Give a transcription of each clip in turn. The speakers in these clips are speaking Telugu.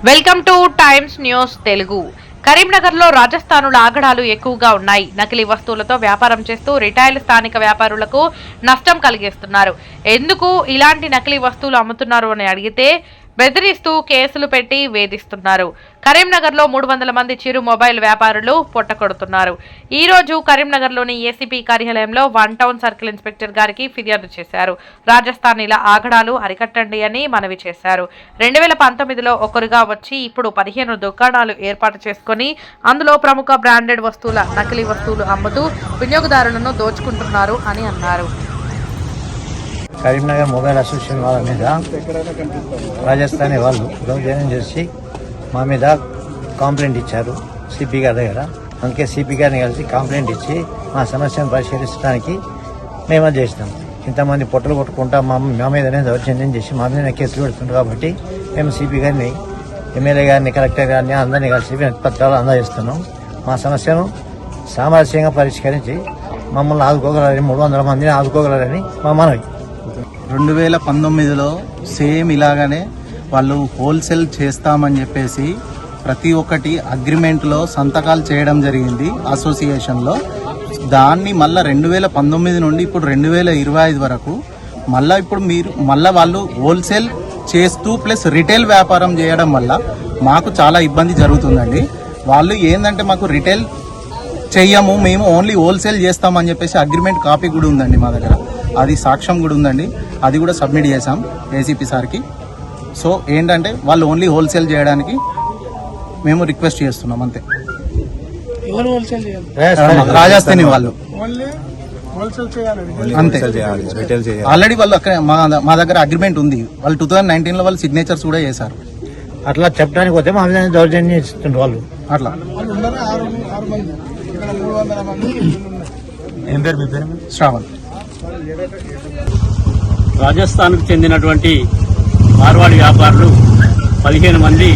Welcome two times news Telugu. కరీంనగర్లో రాజస్థానుల ఆగడాలు ఎక్కువగా ఉన్నాయి. నకిలీ వస్తువులతో వ్యాపారం చేస్తూ రిటైల్ స్థానిక వ్యాపారులకు నష్టం కలిగిస్తున్నారు. ఎందుకు ఇలాంటి నకిలీ వస్తువులు అమ్ముతున్నారు అని అడిగితే బెదిరిస్తూ కేసులు పెట్టి వేధిస్తున్నారు. కరీంనగర్లో 300 మంది చిరు మొబైల్ వ్యాపారులు పొట్టకొడుతున్నారు. ఈ రోజు కరీంనగర్లోని ఏసీపీ కార్యాలయంలో 1 టౌన్ సర్కిల్ ఇన్స్పెక్టర్ గారికి ఫిర్యాదు చేశారు. రాజస్థానీల ఆగడాలు అరికట్టండి అని మనవి చేశారు. 2019లో ఒకరుగా వచ్చి ఇప్పుడు 15 దుకాణాలు ఏర్పాటు చేసుకుని అందులో ప్రముఖ బ్రాండెడ్ వస్తువుల నకిలీ వస్తువులు అమ్ముతూ వినియోగదారులను దోచుకుంటున్నారు అని అన్నారు. కరీంనగర్ మొబైల్ అసోసియేషన్ వాళ్ళ మీద రాజస్థానీ వాళ్ళు దౌర్జన్యం చేసి మా మీద కంప్లైంట్ ఇచ్చారు సిపి గారి దగ్గర. అందుకే సిపి గారిని కలిసి కంప్లైంట్ ఇచ్చి మా సమస్యను పరిశీలించడానికి మేము అది చేసినాం. ఇంతమంది పొట్టలు కొట్టుకుంటా మా మీదనే దౌర్జన్యం చేసి మా మీద కేసులు పెడుతున్నారు కాబట్టి మేము సిపి గారిని, ఎమ్మెల్యే గారిని, కలెక్టర్ గారిని అందరినీ కలిసి వినతిపత్రాలు అందజేస్తున్నాం. మా సమస్యను సామరస్యంగా పరిష్కరించి మమ్మల్ని ఆదుకోగలరని, 300 మందిని ఆదుకోగలరని మా మనవి. 2019లో సేమ్ ఇలాగానే వాళ్ళు హోల్సేల్ చేస్తామని చెప్పేసి ప్రతి ఒక్కటి అగ్రిమెంట్లో సంతకాలు చేయడం జరిగింది అసోసియేషన్లో. దాన్ని మళ్ళీ 2019 నుండి ఇప్పుడు 2025 వరకు మళ్ళీ వాళ్ళు హోల్సేల్ చేస్తూ ప్లస్ రిటైల్ వ్యాపారం చేయడం వల్ల మాకు చాలా ఇబ్బంది జరుగుతుందండి. వాళ్ళు ఏంటంటే మాకు రిటైల్ చెయ్యము, మేము ఓన్లీ హోల్సేల్ చేస్తామని చెప్పేసి అగ్రిమెంట్ కాపీ కూడా ఉందండి మా దగ్గర. అది సాక్ష్యం కూడా ఉందండి. అది కూడా సబ్మిట్ చేసాం ఏసీపీ సార్కి. సో ఏంటంటే వాళ్ళు ఓన్లీ హోల్సేల్ చేయడానికి మేము రిక్వెస్ట్ చేస్తున్నాం అంతే. రాజస్థానీ వాళ్ళు అంతే. ఆల్రెడీ వాళ్ళు అక్కడ మా దగ్గర అగ్రిమెంట్ ఉంది. వాళ్ళు 2019లో వాళ్ళు సిగ్నేచర్స్ కూడా చేశారు. అట్లా చెప్పడానికి పోతే మా మీద దౌర్జన్యం చేస్తుండ్రు వాళ్ళు. అట్లా ఏం పేరు? మీ పేరు? శ్రావణ్. రాజస్థాన్కు చెందినటువంటి మార్వాడి వ్యాపారులు 15 మంది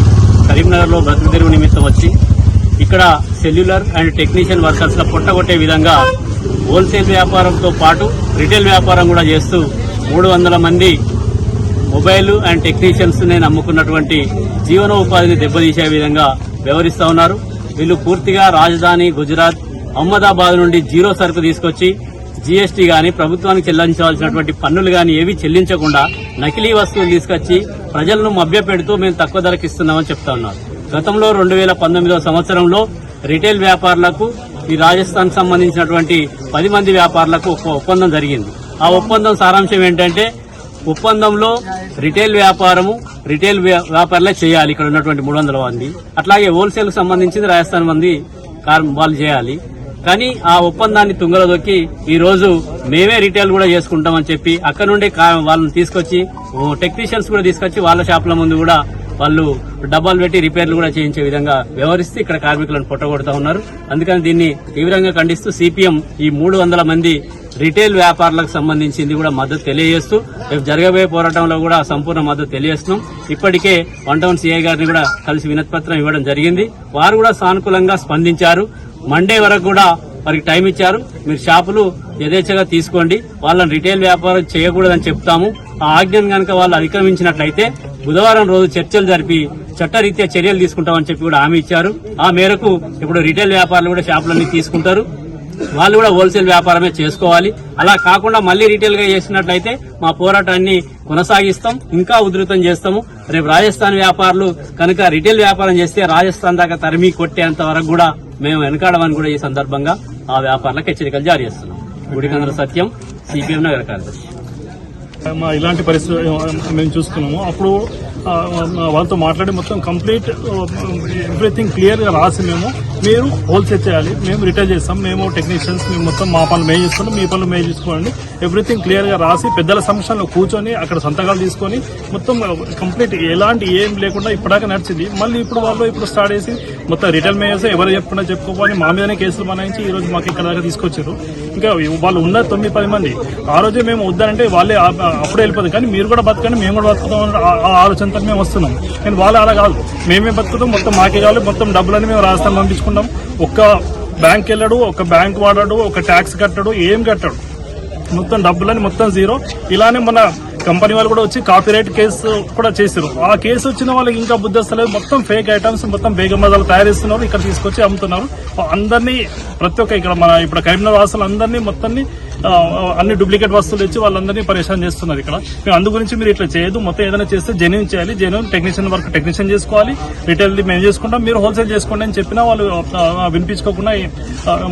కరీంనగర్లో బ్రతుకుదెరువు నిమిత్తం వచ్చి ఇక్కడ సెల్యులర్ అండ్ టెక్నీషియన్ వర్కర్స్ల పొట్టగొట్టే విధంగా హోల్సేల్ వ్యాపారంతో పాటు రిటైల్ వ్యాపారం కూడా చేస్తూ 300 మంది మొబైల్ అండ్ టెక్నీషియన్స్ నే నమ్ముకున్నటువంటి జీవనోపాధిని దెబ్బతీసే విధంగా వ్యవహరిస్తూ ఉన్నారు. వీళ్ళు పూర్తిగా రాజధాని గుజరాత్, అహ్మదాబాద్ నుండి జీరో సరుకు తీసుకొచ్చి జీఎస్టీ గాని, ప్రభుత్వానికి చెల్లించవలసినటువంటి పన్నులు గాని ఏవి చెల్లించకుండా నకిలీ వస్తువులు తీసుకొచ్చి ప్రజలను మభ్యపెడుతూ మేము తక్కువ ధరకు ఇస్తున్నామని చెప్తా ఉన్నారు. గతంలో 2019 సంవత్సరంలో రిటైల్ వ్యాపారులకు ఈ రాజస్థాన్ సంబంధించినటువంటి 10 మంది వ్యాపారులకు ఒక ఒప్పందం జరిగింది. ఆ ఒప్పందం సారాంశం ఏంటంటే ఒప్పందంలో రిటైల్ వ్యాపారులే చేయాలి ఇక్కడ ఉన్నటువంటి 300 మంది. అట్లాగే హోల్సేల్ కు సంబంధించింది రాజస్థాన్ మంది వాళ్ళు చేయాలి. కానీ ఆ ఒప్పందాన్ని తుంగలో దొక్కి ఈ రోజు మేమే రిటైల్ కూడా చేసుకుంటామని చెప్పి అక్కడ నుండి వాళ్ళని తీసుకొచ్చి టెక్నీషియన్స్ కూడా తీసుకొచ్చి వాళ్ళ షాపుల ముందు కూడా వాళ్ళు డబ్బాలు పెట్టి రిపేర్లు కూడా చేయించే విధంగా వ్యవహరిస్తూ ఇక్కడ కార్మికులను పొట్టగొడుతూ ఉన్నారు. అందుకని దీన్ని తీవ్రంగా ఖండిస్తూ సిపిఎం ఈ 300 మంది రిటైల్ వ్యాపారులకు సంబంధించింది కూడా మద్దతు తెలియజేస్తూ రేపు జరగబోయే పోరాటంలో కూడా సంపూర్ణ మద్దతు తెలియజేస్తున్నాం. ఇప్పటికే 1 టౌన్ సిఐ గారిని కూడా కలిసి వినతిపత్రం ఇవ్వడం జరిగింది. వారు కూడా సానుకూలంగా స్పందించారు. మండే వరకు కూడా వారికి టైం ఇచ్చారు. మీరు షాపులు యథేచ్ఛగా తీసుకోండి, వాళ్ళని రిటైల్ వ్యాపారం చేయకూడదని చెప్తాము. ఆ ఆజ్ఞను కనుక వాళ్ళు అతిక్రమించినట్లయితే బుధవారం రోజు చర్చలు జరిపి చట్టరీత్యా చర్యలు తీసుకుంటామని చెప్పి కూడా హామీ ఇచ్చారు. ఆ మేరకు ఇప్పుడు రిటైల్ వ్యాపారులు కూడా షాపులన్నీ తీసుకుంటారు. వాళ్ళు కూడా హోల్సేల్ వ్యాపారమే చేసుకోవాలి. అలా కాకుండా మళ్లీ రిటైల్ గా చేసినట్లయితే మా పోరాటాన్ని కొనసాగిస్తాం, ఇంకా ఉధృతం చేస్తాము. రేపు రాజస్థాన్ వ్యాపారులు కనుక రిటైల్ వ్యాపారం చేస్తే రాజస్థాన్ దాకా తరిమి కొట్టేంత వరకు కూడా మేము వెనకాడమని కూడా ఈ సందర్భంగా ఆ వ్యాపారులకు హెచ్చరికలు జారీ చేస్తున్నాం. గుడికంద్ర సత్యం, సిపిఎం నగర కార్యదర్శి. ఇలాంటి పరిస్థితి మేము చూసుకున్నాము. అప్పుడు వాళ్ళతో మాట్లాడి మొత్తం కంప్లీట్ ఎవ్రీథింగ్ క్లియర్ గా రాసి మీరు హోల్సేల్ చేయాలి, మేము రిటైల్ చేస్తాం, మేము టెక్నీషియన్స్, మేము మొత్తం మా పనులు మేము చేసుకుంటాం, మీ పనులు మేము చూసుకోండి, ఎవ్రీథింగ్ క్లియర్ గా రాసి పెద్దల సమక్షంలో కూర్చొని అక్కడ సంతకాలు తీసుకొని మొత్తం కంప్లీట్ ఎలాంటి ఏం లేకుండా ఇప్పటిదాకా నడిచింది. మళ్ళీ ఇప్పుడు వాళ్ళు స్టార్ట్ చేసి మొత్తం రిటైల్ మేయర్స్ ఎవరు చెప్పకుండా చెప్పుకోవాలి మా మీదనే కేసులు బనాయించి ఈ రోజు మాకు ఇక్కడ దాకా తీసుకొచ్చారు. ఇంకా వాళ్ళు ఉన్న 9-10 మంది ఆ రోజే మేము వద్దానంటే వాళ్ళే అప్పుడే వెళ్ళిపోతుంది. కానీ మీరు కూడా బతకండి, మేము కూడా బతుకుతాం ఆ ఆలోచనతో మేము వస్తున్నాం. కానీ వాళ్ళు అలా కాదు, మేమే బతుకుతాం, మొత్తం మాకే కావాలి, మొత్తం డబ్బులని మేము రాజస్థాన్ పంపించుకుంటాం. ఒక్క బ్యాంక్ వెళ్ళాడు, ఒక బ్యాంక్ వాడాడు, ఒక ట్యాక్స్ కట్టాడు, ఏం కట్టాడు, మొత్తం డబ్బులని మొత్తం జీరో. ఇలానే మన కంపెనీ వాళ్ళు కూడా వచ్చి కాపీరైట్ కేసు కూడా చేశారు. ఆ కేసు వచ్చిన వాళ్ళకి ఇంకా బుద్ధి వస్తలేదు. మొత్తం ఫేక్ ఐటమ్స్, మొత్తం బేగం మసాలా తయారు చేస్తున్నారు, ఇక్కడ తీసుకొచ్చి అమ్ముతున్నారు. అందరినీ ప్రతి ఒక్క ఇక్కడ మన ఇప్పుడు కరీంనగర్ వాసులు అందరినీ మొత్తాన్ని అన్ని డూప్లికేట్ వస్తువులు ఇచ్చి వాళ్ళందరినీ పరేషాన్ చేస్తున్నారు. ఇక్కడ మేము అందు గురించి మీరు ఇట్లా చేయదు, మొత్తం ఏదైనా చేస్తే జెన్యూన్ చేయాలి, జెన్యూన్ టెక్నీషియన్ వర్క్ టెక్నీషియన్ చేసుకోవాలి, రిటైల్ మేము చేసుకుంటాం, మీరు హోల్సేల్ చేసుకోండి అని చెప్పినా వాళ్ళు వినిపించుకోకుండా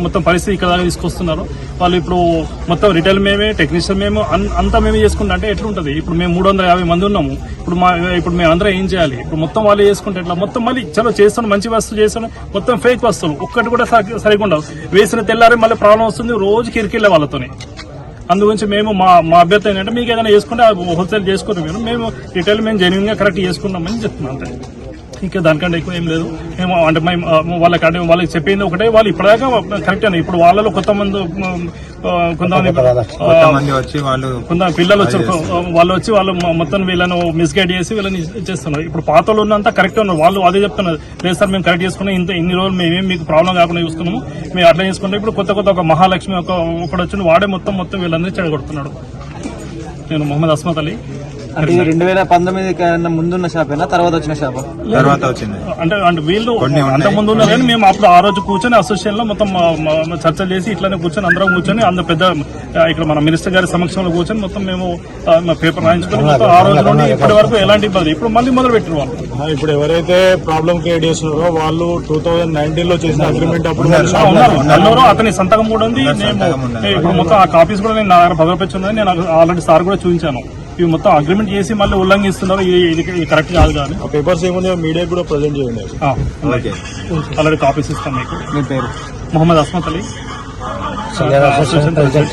మొత్తం పరిస్థితి ఇక్కడ దాకా తీసుకొస్తున్నారు. వాళ్ళు ఇప్పుడు మొత్తం రిటైల్ మేమే, టెక్నీషియన్ మేము అంతా మేమే చేసుకుంటాం అంటే ఎట్లుంటది? ఇప్పుడు మేము 350 మంది ఉన్నాము. ఇప్పుడు మేము అందరం ఏం చేయాలి? ఇప్పుడు మొత్తం వాళ్ళు చేసుకుంటే ఎట్లా? మొత్తం మళ్ళీ చలో చేస్తాను, మంచి వస్తువు చేస్తాను, మొత్తం ఫేక్ వస్తువులు ఒక్కటి కూడా సరిగ్గా ఉండవు. వేసిన తెల్లారి మళ్ళీ ప్రాబ్లం వస్తుంది, రోజు కిరికిళ్ళే వాళ్ళతోనే. అందుగురించి మేము మా అభ్యర్థి ఏంటంటే మీకు ఏదైనా చేసుకుంటే హోల్సేల్ చేసుకుంటాం, మేము రిటైల్ మేము జెన్యూన్ గా కరెక్ట్ చేసుకున్నామని చెప్తున్నాం అంతే. ఇంకా దానికంటే ఎక్కువ ఏం లేదు. మేము అంటే వాళ్ళకి చెప్పింది ఒకటే, వాళ్ళు ఇప్పటిదాకా కరెక్ట్ అని. ఇప్పుడు వాళ్ళలో కొంతమంది పిల్లలు వచ్చారు, వాళ్ళు వచ్చి వాళ్ళు మొత్తం వీళ్ళను మిస్గైడ్ చేసి వీళ్ళని చేస్తున్నారు. ఇప్పుడు పాత వాళ్ళు ఉన్నంతా కరెక్ట్ ఉన్నారు, వాళ్ళు అదే చెప్తున్నారు, లేదు సార్ మేము కరెక్ట్ చేసుకున్నాం, ఇన్ని రోజులు మేమేం మీకు ప్రాబ్లం కాకుండా చూస్తున్నాము, మేము అట్లా చేసుకుంటాం. ఇప్పుడు కొత్త ఒక మహాలక్ష్మి ఒకటి వచ్చి వాడే మొత్తం వీళ్ళందరినీ చెడగొడుతున్నాడు. నేను మొహమ్మద్ అస్మత్ అలీ. అంటే 2019 కన్నా ముందున్న షాపేనా, తర్వాత వచ్చిన షాప్? తర్వాత వచ్చింది. అంటే వీళ్ళు అంత ముందు ఉన్నారు కానీ మేము అప్పుడు ఆ రోజు కూర్చొని అసోసియేషన్ లో మొత్తం చర్చలు చేసి ఇట్లానే కూర్చొని అందరం కూర్చొని అంత పెద్ద ఇక్కడ మన మినిస్టర్ గారి సమక్షంలో కూర్చొని మొత్తం మేము పేపర్ రాయించుకొని మొత్తం ఆ రోజు నుండి ఇప్పటి వరకు ఎలాంటి ఇబ్బంది. ఇప్పుడు మళ్ళీ మొదలు పెట్టిన వాళ్ళు. ఇప్పుడు ఎవరైతే ప్రాబ్లం క్రియేట్ చేస్తున్నారో వాళ్ళు 2019 లో చేసిన అగ్రిమెంట్ అప్పుడు ఉన్నారు. అతని సంతకం కూడా ఉంది. ఇప్పుడు మొత్తం ఆ కాపీస్ కూడా నేను నా దగ్గర భద్రపరిచి నేను ఆల్రెడీ సార్ కూడా చూపించాను. ఇవి మొత్తం అగ్రిమెంట్ చేసి మళ్ళీ ఉల్లంఘిస్తున్నారు, ఇది కరెక్ట్ కాదు. కానీ పేపర్స్ ఏమున్నాయో మీడియా కూడా ప్రజెంట్ చేయండి. ఆల్రెడీ కాపీస్ ఇస్తాం మీకు. మీ పేరు? Mohammad Asmat Ali, association president.